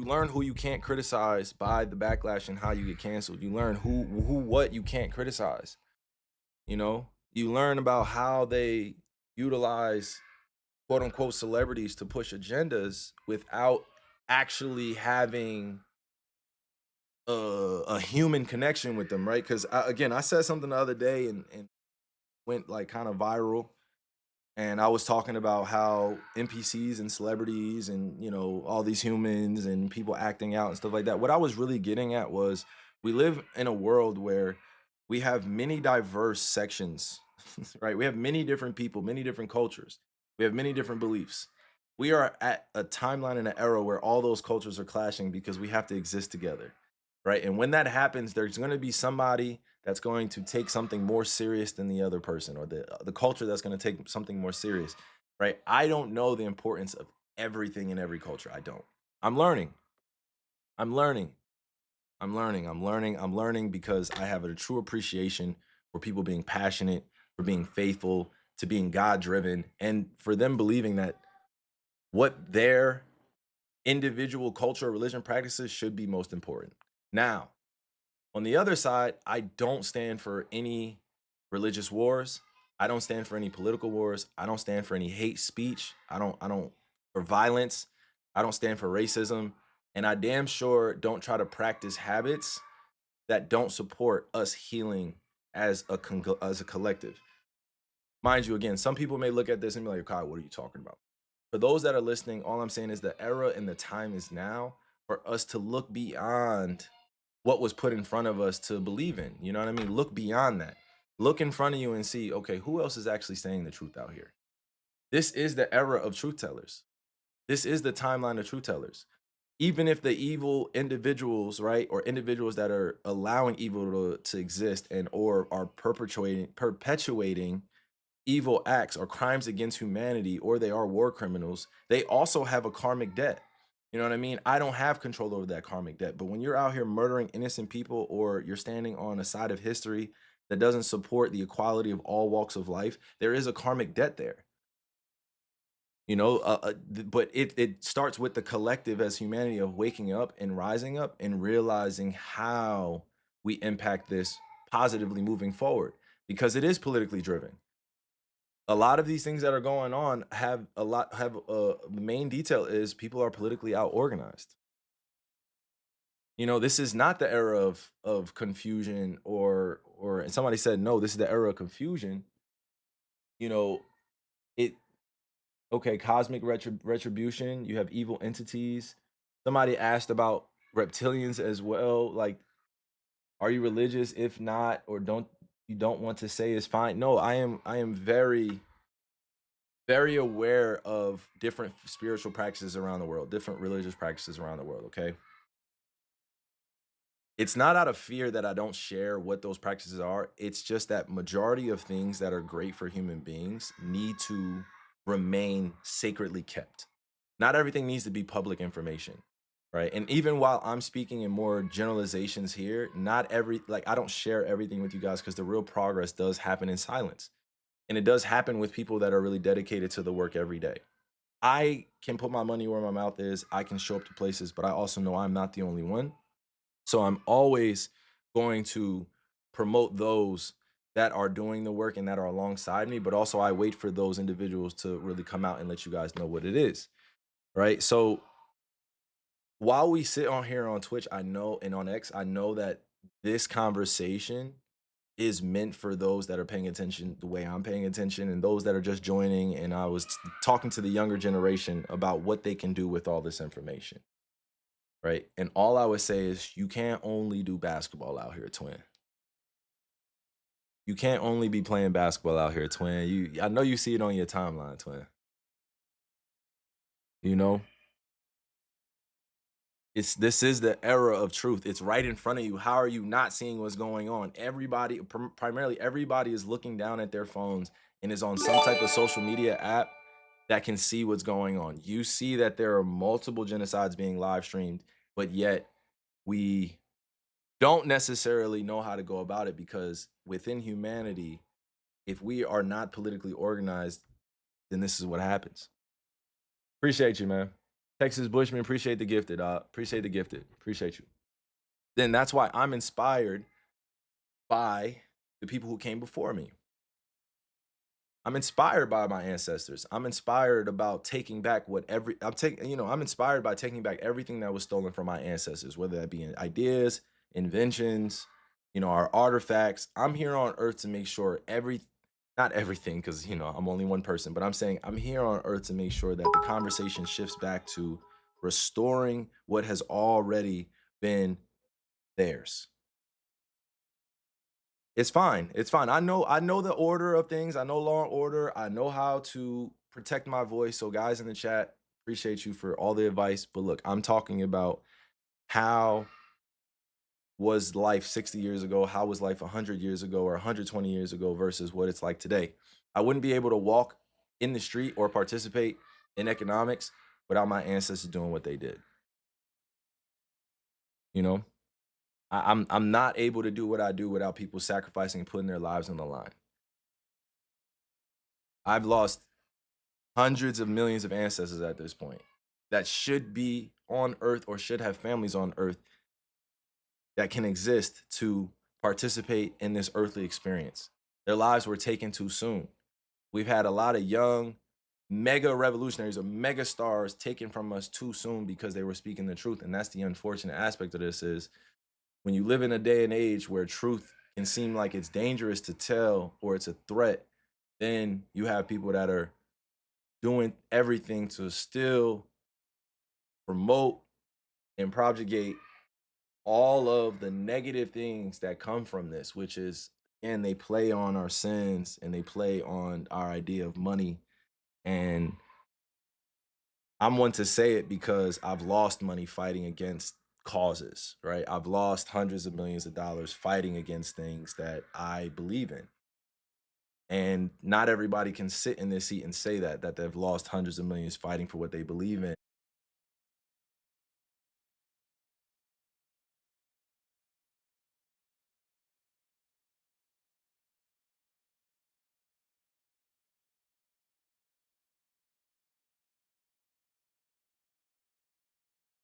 You learn who you can't criticize by the backlash and how you get canceled. You learn what you can't criticize. You know, you learn about how they utilize quote unquote celebrities to push agendas without actually having a human connection with them, right? Because again, I said something the other day and went like kind of viral. And I was talking about how NPCs and celebrities and all these humans and people acting out and stuff like that. What I was really getting at was we live in a world where we have many diverse sections, right? We have many different people, many different cultures. We have many different beliefs. We are at a timeline in an era where all those cultures are clashing because we have to exist together, right? And when that happens, there's going to be somebody that's going to take something more serious than the other person, or the culture that's going to take something more serious, right? I don't know the importance of everything in every culture. I don't. I'm learning. I'm learning. I'm learning because I have a true appreciation for people being passionate, for being faithful, to being God driven, and for them believing that what their individual culture or religion practices should be most important. Now, on the other side, I don't stand for any religious wars. I don't stand for any political wars. I don't stand for any hate speech. I don't for violence. I don't stand for racism. And I damn sure don't try to practice habits that don't support us healing as a collective. Mind you, again, some people may look at this and be like, Kyle, what are you talking about? For those that are listening, all I'm saying is the era and the time is now for us to look beyond what was put in front of us to believe in. You know what I mean? Look beyond that. Look in front of you and see, okay, who else is actually saying the truth out here? This is the era of truth tellers. This is the timeline of truth tellers. Even if the evil individuals, right, or individuals that are allowing evil to exist and or are perpetuating evil acts or crimes against humanity, or they are war criminals, they also have a karmic debt. You know what I mean? I don't have control over that karmic debt. But when you're out here murdering innocent people, or you're standing on a side of history that doesn't support the equality of all walks of life, there is a karmic debt there. But it starts with the collective as humanity of waking up and rising up and realizing how we impact this positively moving forward, because it is politically driven. A lot of these things that are going on have the main detail is people are politically out organized. This is not the era of confusion, or and somebody said no, this is the era of confusion. You know, it Okay, cosmic retribution, you have evil entities. Somebody asked about reptilians as well. Like, are you religious? If not, or don't want to say, is fine. No, I am very aware of different spiritual practices around the world, different religious practices around the world, okay? It's not out of fear that I don't share what those practices are. It's just that majority of things that are great for human beings need to remain sacredly kept. Not everything needs to be public information, right? And even while I'm speaking in more generalizations here, not every like I don't share everything with you guys, because the real progress does happen in silence. And it does happen with people that are really dedicated to the work every day. I can put my money where my mouth is. I can show up to places, but I also know I'm not the only one. So I'm always going to promote those that are doing the work and that are alongside me, but also I wait for those individuals to really come out and let you guys know what it is, right? So while we sit on here on Twitch, I know, and on X, I know that this conversation is meant for those that are paying attention the way I'm paying attention, and those that are just joining. And I was talking to the younger generation about what they can do with all this information, right? And all I would say is you can't only do basketball out here, twin. You can't only be playing basketball out here, twin. I know you see it on your timeline, twin. You know, this is the era of truth. It's right in front of you. How are you not seeing what's going on? Everybody, primarily everybody, is looking down at their phones and is on some type of social media app that can see what's going on. You see that there are multiple genocides being live streamed, but yet we don't necessarily know how to go about it, because within humanity, if we are not politically organized, then this is what happens. Appreciate you, man. Texas Bushman, appreciate the gifted. Appreciate the gifted. Appreciate you. Then that's why I'm inspired by the people who came before me. I'm inspired by my ancestors. I'm inspired about taking back what every I'm taking, I'm inspired by taking back everything that was stolen from my ancestors, whether that be in ideas, inventions, our artifacts. I'm here on earth to make sure not everything, because I'm only one person, but I'm saying I'm here on earth to make sure that the conversation shifts back to restoring what has already been theirs. It's fine. It's fine. I know the order of things. I know law and order. I know how to protect my voice. So guys in the chat, appreciate you for all the advice. But look, I'm talking about how was life 60 years ago? How was life 100 years ago or 120 years ago versus what it's like today? I wouldn't be able to walk in the street or participate in economics without my ancestors doing what they did. You know, I'm not able to do what I do without people sacrificing and putting their lives on the line. I've lost hundreds of millions of ancestors at this point that should be on earth or should have families on earth that can exist to participate in this earthly experience. Their lives were taken too soon. We've had a lot of young mega revolutionaries or mega stars taken from us too soon because they were speaking the truth. And that's the unfortunate aspect of this is when you live in a day and age where truth can seem like it's dangerous to tell or it's a threat, then you have people that are doing everything to still promote and propagate all of the negative things that come from this, which is, again, they play on our sins and they play on our idea of money. And I'm one to say it because I've lost money fighting against causes, right? I've lost hundreds of millions of dollars fighting against things that I believe in. And not everybody can sit in this seat and say that they've lost hundreds of millions fighting for what they believe in.